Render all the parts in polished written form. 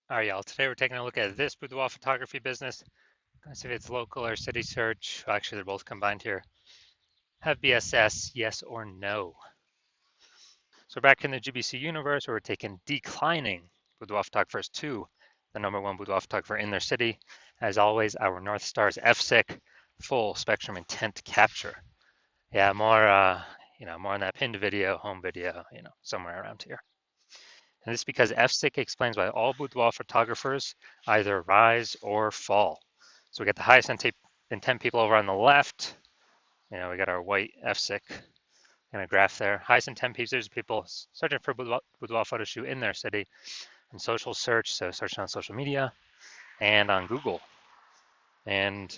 All right, y'all. Today we're taking a look at this boudoir photography business. Let's see if it's local or city search. Well, actually, they're both combined here. Have BSS, yes or no? So we're back in the GBC universe where we're taking declining boudoir photographers to the #1 boudoir photographer in their city. As always, our North Star is FSIC, full spectrum intent capture. Yeah, more on that pinned video, home video, somewhere around here. And this is because FSIC explains why all boudoir photographers either rise or fall. So we got the highest intent people over on the left. We got our white FSIC kind of graph there. Highest intent people searching for boudoir photo shoot in their city and social search, so searching on social media and on Google. And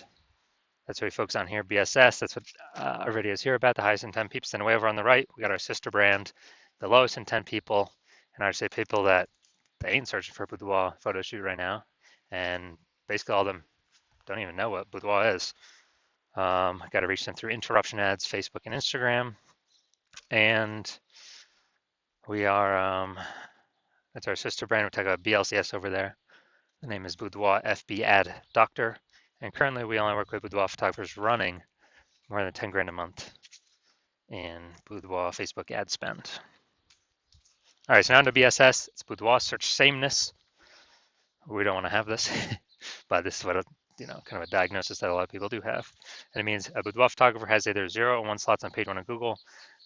that's what we focus on here, BSS. That's what our video is here about, the highest intent people. Then way over on the right, we got our sister brand, the lowest intent people, and I would say people that they ain't searching for a boudoir photo shoot right now, and basically all of them don't even know what boudoir is. I got to reach them through interruption ads, Facebook and Instagram, and we are that's our sister brand. We're talking about BLCS over there. The name is Boudoir FB Ad Doctor, and currently we only work with boudoir photographers running more than 10 grand a month in boudoir Facebook ad spend. All right, so now to BSS. It's boudoir search sameness. We don't want to have this, but this is what kind of a diagnosis that a lot of people do have. And it means a boudoir photographer has either 0 or 1 slots on page 1 of Google.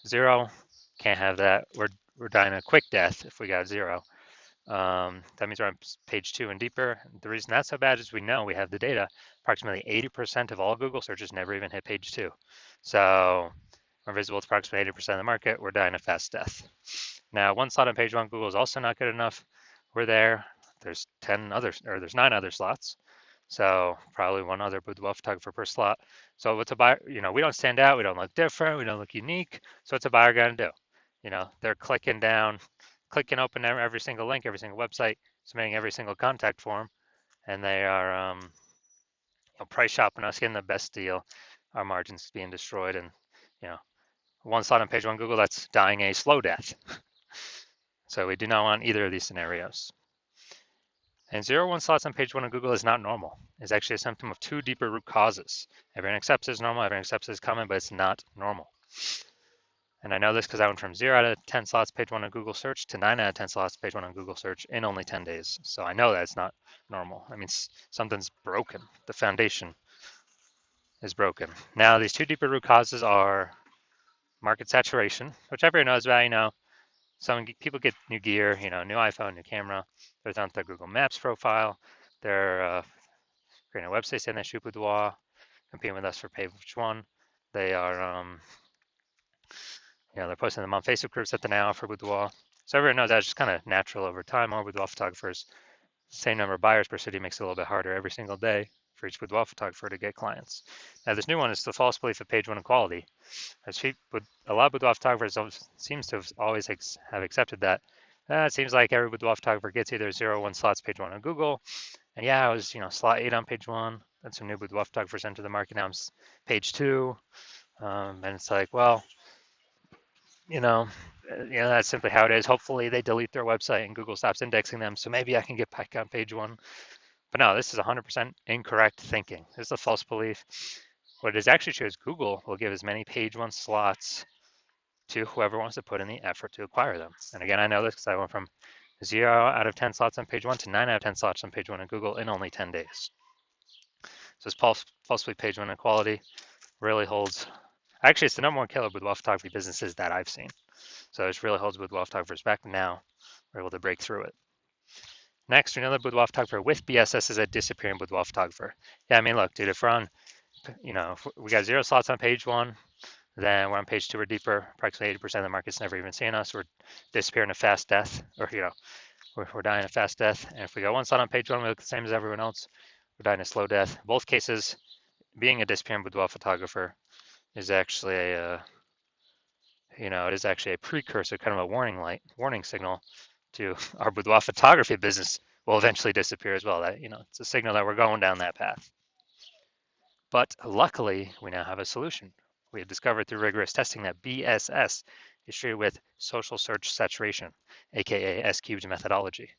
0, can't have that. We're dying a quick death if we got 0. That means we're on page 2 and deeper. The reason that's so bad is we know we have the data. Approximately 80% of all Google searches never even hit page 2. So we're visible to approximately 80% of the market. We're dying a fast death. Now, 1 slot on page 1 Google is also not good enough. We're there. There's 9 other slots. So probably 1 other boudoir photographer per slot. So what's a buyer? We don't stand out. We don't look different. We don't look unique. So what's a buyer going to do? They're clicking open every single link, every single website, submitting every single contact form, and they are price shopping us, getting the best deal. Our margins being destroyed, and 1 slot on page 1 Google, that's dying a slow death. So we do not want either of these scenarios. And 0 1 slots on page 1 of Google is not normal. It's actually a symptom of 2 deeper root causes. Everyone accepts it's normal, everyone accepts it's common, but it's not normal. And I know this because I went from 0 out of 10 slots page 1 on Google search to 9 out of 10 slots page 1 on Google search in only 10 days. So I know that it's not normal. I mean, something's broken. The foundation is broken. Now, these 2 deeper root causes are market saturation, which everyone knows about. Some people get new gear, new iPhone, new camera. They're on their Google Maps profile. They're creating a website saying they shoot boudoir, competing with us for page 1. They are, they're posting them on Facebook groups that they now offer boudoir. So everyone knows that's just kind of natural over time. More boudoir photographers, same number of buyers per city makes it a little bit harder every single day for each boudoir photographer to get clients. Now this new one is the false belief of page 1 equality. A lot of boudoir photographers seems to have always have accepted that. It seems like every boudoir photographer gets either 0 or 1 slots page 1 on Google. And yeah, I was slot 8 on page 1. Then some new boudoir photographers enter the market. Now I'm page 2. And it's like, well, that's simply how it is. Hopefully they delete their website and Google stops indexing them, so maybe I can get back on page 1. But no, this is 100% incorrect thinking. This is a false belief. What it is actually true is Google will give as many page 1 slots to whoever wants to put in the effort to acquire them. And again, I know this because I went from 0 out of 10 slots on page 1 to 9 out of 10 slots on page 1 on Google in only 10 days. So this false belief page 1 equality really holds. Actually, it's the #1 killer with boudoir photography businesses that I've seen. So this really holds boudoir photographers back. Now we're able to break through it. Next, another boudoir photographer with BSS is a disappearing boudoir photographer. Yeah, I mean, look, dude, if we're on, if we got 0 slots on page 1, then we're on page 2 or deeper. Approximately 80% of the market's never even seen us. We're disappearing a fast death, or we're dying a fast death. And if we got 1 slot on page 1, we look the same as everyone else. We're dying a slow death. In both cases, being a disappearing boudoir photographer is actually it is actually a precursor, kind of a warning signal to our boudoir photography business will eventually disappear as well. That it's a signal that we're going down that path. But luckily, we now have a solution. We have discovered through rigorous testing that BSS is treated with social search saturation, aka S cubed methodology.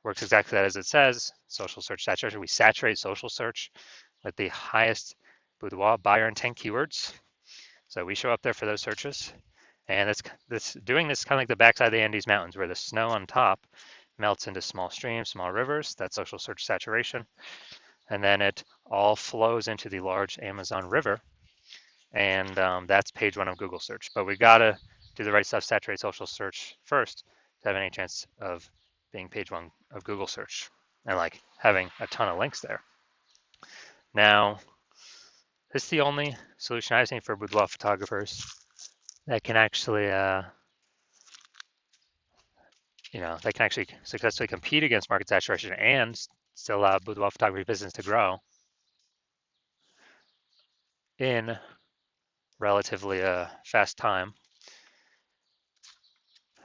works exactly as it says. Social search saturation. We saturate social search with the highest boudoir buyer intent keywords. So we show up there for those searches. And doing this kind of like the backside of the Andes Mountains, where the snow on top melts into small streams, small rivers. That's social search saturation. And then it all flows into the large Amazon River. And that's page one of Google search. But we got to do the right stuff, saturate social search first to have any chance of being page one of Google search and like having a ton of links there. Now, this is the only solution I've seen for boudoir photographers that can actually, that can actually successfully compete against market saturation and still allow boudoir photography business to grow in relatively fast time.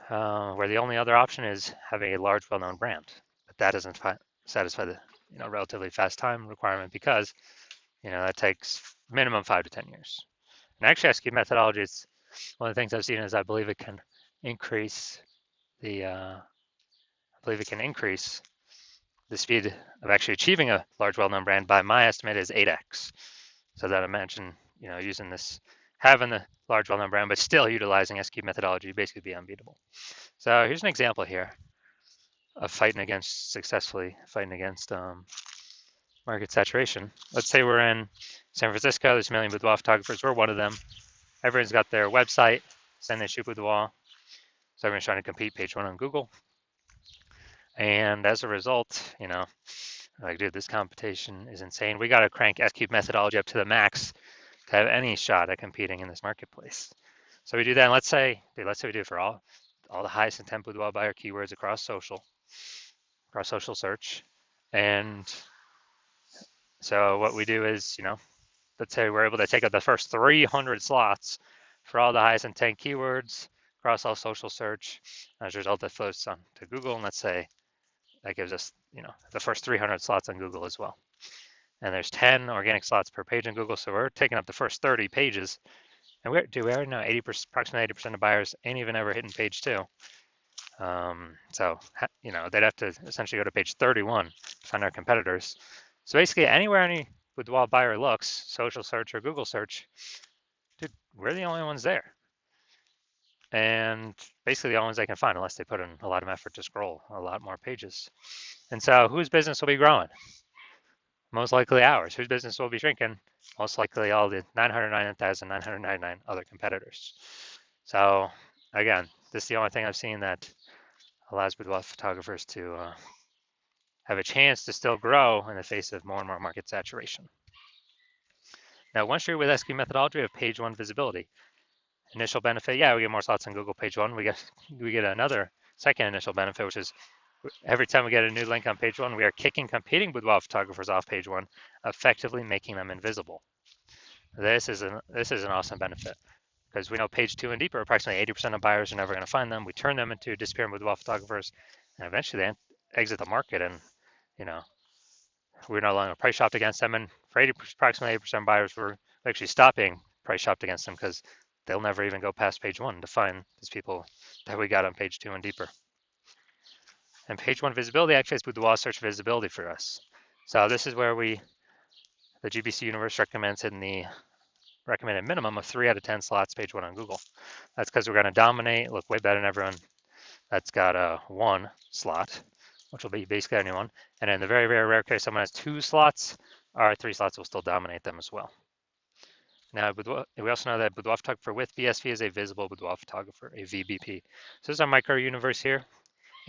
Where the only other option is having a large, well-known brand, but that doesn't satisfy the relatively fast time requirement because that takes minimum 5 to 10 years. And actually, SQ methodology is one of the things I've seen is I believe it can increase the speed of actually achieving a large, well-known brand by my estimate is 8x. So that I mentioned, using this, having the large, well-known brand, but still utilizing SQ methodology, basically be unbeatable. So here's an example here of successfully fighting against market saturation. Let's say we're in San Francisco. There's a million boudoir photographers. We're one of them. Everyone's got their website, saying they shoot boudoir. So everyone's trying to compete page one on Google. And as a result, like, dude, this competition is insane. We got to crank SQ methodology up to the max to have any shot at competing in this marketplace. So we do that. And let's say we do it for all the highest intent boudoir buyer keywords across social search. And so what we do is, let's say we're able to take up the first 300 slots for all the highest intent keywords across all social search. As a result, that flows on to Google. And let's say that gives us, the first 300 slots on Google as well. And there's 10 organic slots per page on Google. So we're taking up the first 30 pages. And we already know approximately 80% of buyers ain't even ever hitting page 2. So, they'd have to essentially go to page 31 to find our competitors. So basically anywhere any boudoir buyer looks, social search or Google search, dude, we're the only ones there. And basically the only ones they can find unless they put in a lot of effort to scroll a lot more pages. And so whose business will be growing? Most likely ours. Whose business will be shrinking? Most likely all the 999,999 other competitors. So again, this is the only thing I've seen that allows boudoir photographers to have a chance to still grow in the face of more and more market saturation. Now, once you're with SQ methodology, we have page one visibility. Initial benefit, we get more slots on Google page one. We get another second initial benefit, which is every time we get a new link on page one, we are kicking competing boudoir photographers off page one, effectively making them invisible. This is an awesome benefit because we know page two and deeper, approximately 80% of buyers are never going to find them. We turn them into disappearing boudoir photographers, and eventually they exit the market, and we're no longer price shopped against them. And for approximately 80% of buyers, we're actually stopping price shopped against them because they'll never even go past page one to find these people that we got on page two and deeper. And page one visibility actually is boudoir search visibility for us. So this is where the GBC universe recommends hitting the recommended minimum of 3 out of 10 slots page one on Google. That's because we're going to dominate, look way better than everyone that's got a 1 slot, which will be basically anyone. And in the very, very rare case someone has 2 slots, our 3 slots will still dominate them as well. Now, we also know that boudoir photographer with BSV is a visible boudoir photographer, a VBP. So this is our micro universe here.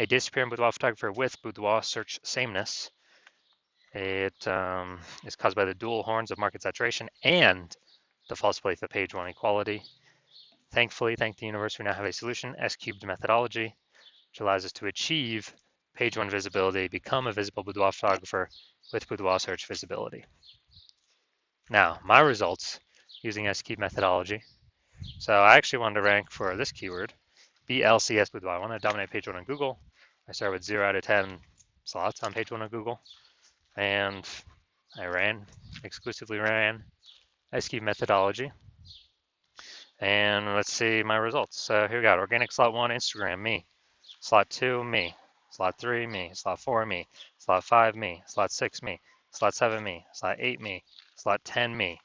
A disappearing boudoir photographer with boudoir search sameness. It is caused by the dual horns of market saturation and the false belief of page one equality. Thankfully, thank the universe, we now have a solution, S-cubed methodology, which allows us to achieve page one visibility, become a visible boudoir photographer with boudoir search visibility. Now, my results using S-cubed methodology. So I actually wanted to rank for this keyword, BLCS boudoir. I want to dominate page one on Google. I started with 0 out of 10 slots on page one on Google. And I exclusively ran SQ methodology. And let's see my results. So here we got organic slot 1, Instagram, me. Slot 2, me. Slot 3, me. Slot 4, me. Slot 5, me. Slot 6, me. Slot 7, me. Slot 8, me. Slot 10, me.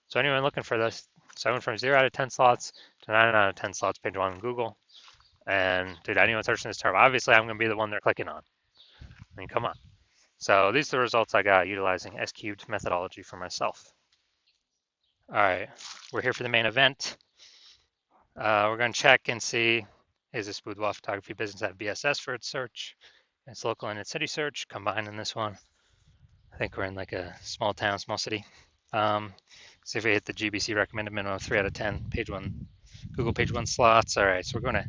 So anyone looking for this, so I went from 0 out of 10 slots to 9 out of 10 slots page one on Google. And dude, anyone searching this term, obviously I'm going to be the one they're clicking on. I mean, come on. So these are the results I got utilizing S-cubed methodology for myself. All right, we're here for the main event. We're going to check and see, is this boudoir photography business at BSS for its search? It's local and its city search combined in this one. I think we're in like a small town, small city. See if we hit the GBC recommended minimum of 3 out of 10 page one, Google page one slots. All right, so we're going to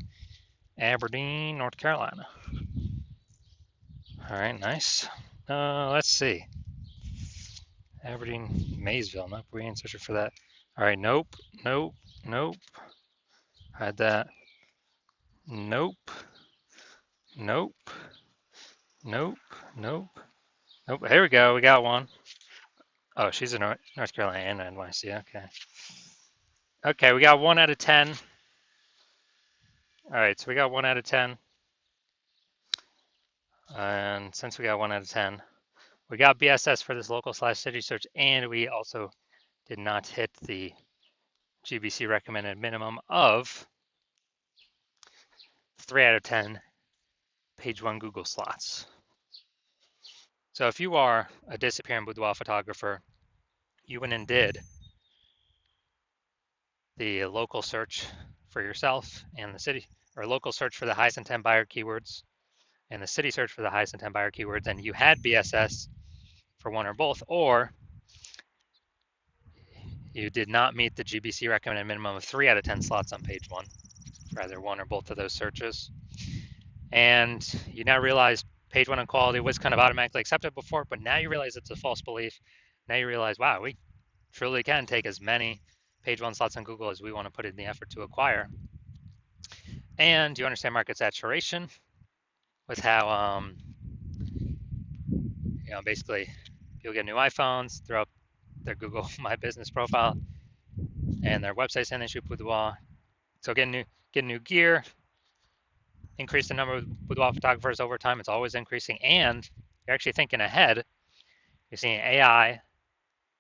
Aberdeen, North Carolina. All right, nice. Let's see. Aberdeen, Maysville. Nope, we ain't searching for that. All right, nope, nope, nope. Had that. Nope, nope, nope, nope, nope. Here we go. We got one. Oh, she's in North Carolina and NYC. Okay. Okay, we got 1 out of 10. All right, so we got 1 out of 10. And since we got 1 out of 10, we got BSS for this local/city search, and we also did not hit the GBC recommended minimum of 3 out of 10 page one Google slots. So if you are a disappearing boudoir photographer, you went and did the local search for yourself and the city, or local search for the highest intent buyer keywords and the city search for the highest intent buyer keywords, and you had BSS for one or both, or you did not meet the GBC recommended minimum of 3 out of 10 slots on page one for either one or both of those searches. And you now realize page one on quality was kind of automatically accepted before, but now you realize it's a false belief. Now you realize, wow, we truly can take as many page one slots on Google as we want to put in the effort to acquire. And you understand market saturation with how, basically people get new iPhones, throw up their Google My Business profile and their website saying they shoot boudoir. So get new gear, increase the number of boudoir photographers over time. It's always increasing, and you're actually thinking ahead. You're seeing AI.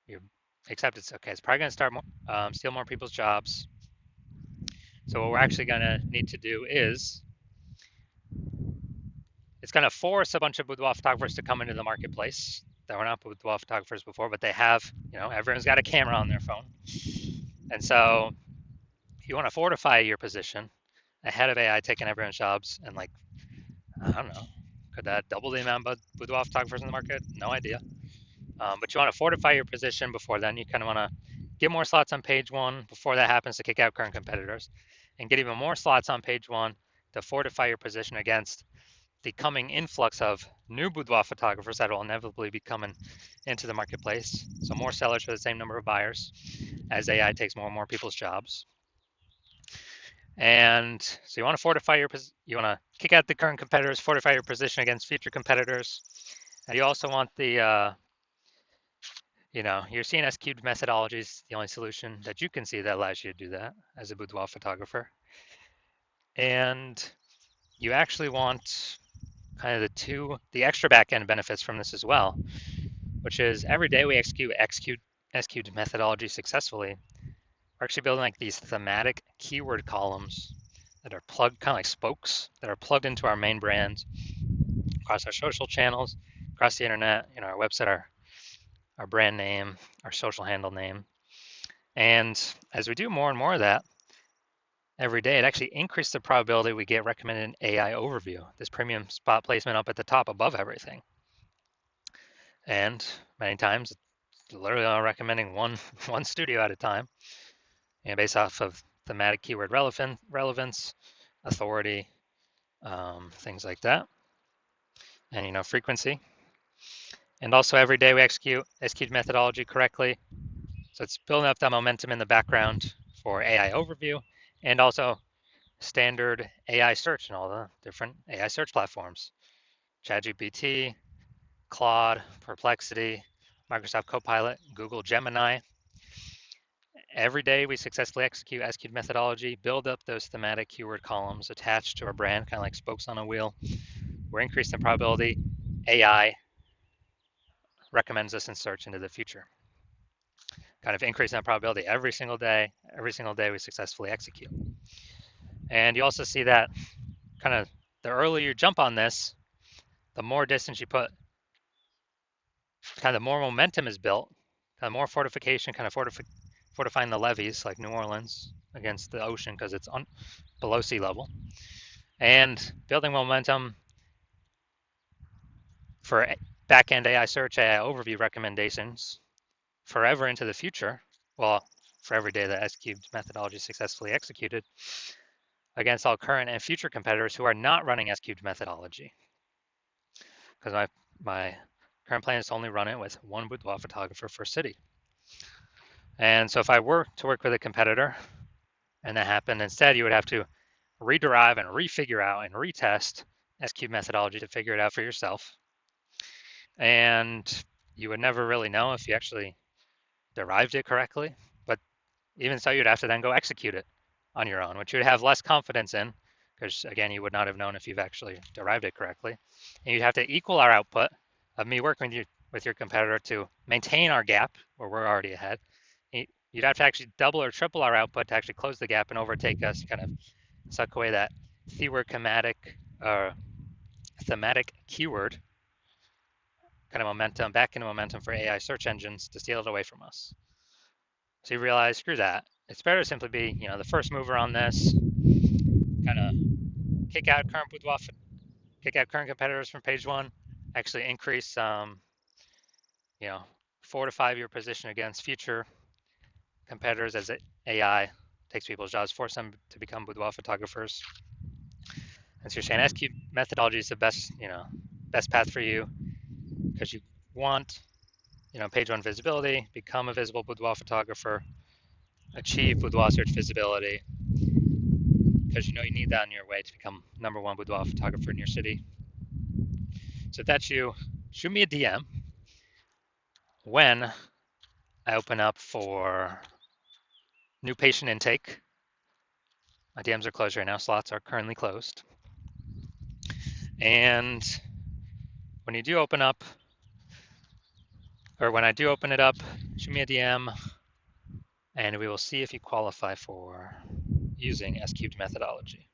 You accept it's okay. It's probably going to start steal more people's jobs. So what we're actually going to need to do is it's going to force a bunch of boudoir photographers to come into the marketplace that were not boudoir photographers before, but they have, everyone's got a camera on their phone. And so you want to fortify your position ahead of AI taking everyone's jobs. And I don't know, could that double the amount of boudoir photographers in the market? No idea. But you want to fortify your position before then. You kind of want to get more slots on page one before that happens to kick out current competitors, and get even more slots on page one to fortify your position against the coming influx of new boudoir photographers that will inevitably be coming into the marketplace. So more sellers for the same number of buyers as AI takes more and more people's jobs. And so you want to fortify you want to kick out the current competitors, fortify your position against future competitors. And you also want the your CNS cubed methodology is the only solution that you can see that allows you to do that as a boudoir photographer. And you actually want kind of the extra back-end benefits from this as well, which is every day we execute S-cubed methodology successfully. We're actually building like these thematic keyword columns that are plugged, kind of like spokes, that are plugged into our main brand across our social channels, across the internet, our website, our brand name, our social handle name. And as we do more and more of that every day, it actually increases the probability we get recommended an AI overview, this premium spot placement up at the top above everything. And many times, it's literally recommending one studio at a time, based off of thematic keyword relevance, authority, things like that, and frequency. And also every day we execute S-cubed methodology correctly. So it's building up that momentum in the background for AI overview and also standard AI search and all the different AI search platforms. ChatGPT, Claude, Perplexity, Microsoft Copilot, Google Gemini. Every day we successfully execute S-cubed methodology, build up those thematic keyword columns attached to our brand, kind of like spokes on a wheel, we're increasing the probability AI recommends us in search into the future. Kind of increasing that probability every single day we successfully execute. And you also see that kind of the earlier you jump on this, the more distance you put, kind of the more momentum is built, kind of more fortification, kind of fortifying the levees like New Orleans against the ocean because it's below sea level, and building momentum for back-end AI search, AI overview recommendations forever into the future. Well, for every day that S-cubed methodology is successfully executed against all current and future competitors who are not running S-cubed methodology. Because my current plan is to only run it with one boudoir photographer per city. And so if I were to work with a competitor and that happened, instead you would have to rederive and refigure out and retest S-cubed methodology to figure it out for yourself. And you would never really know if you actually derived it correctly. But even so, you'd have to then go execute it on your own, which you'd have less confidence in, because again, you would not have known if you've actually derived it correctly. And you'd have to equal our output of me working with your competitor to maintain our gap where we're already ahead. You'd have to actually double or triple our output to actually close the gap and overtake us, kind of suck away that thematic keyword kind of momentum back into momentum for AI search engines to steal it away from us. So you realize, screw that. It's better to simply be, the first mover on this, kind of kick out current competitors from page one, actually increase, 4 to 5 year position against future competitors as AI takes people's jobs, force them to become boudoir photographers. And so you're saying S-cube methodology is the best path for you because you want, page one visibility, become a visible boudoir photographer, achieve boudoir search visibility, because you need that on your way to become #1 boudoir photographer in your city. So if that's you, shoot me a DM when I open up for new patient intake. My DMs are closed right now. Slots are currently closed. And when you do open up, or when I do open it up, shoot me a DM and we will see if you qualify for using S-cubed methodology.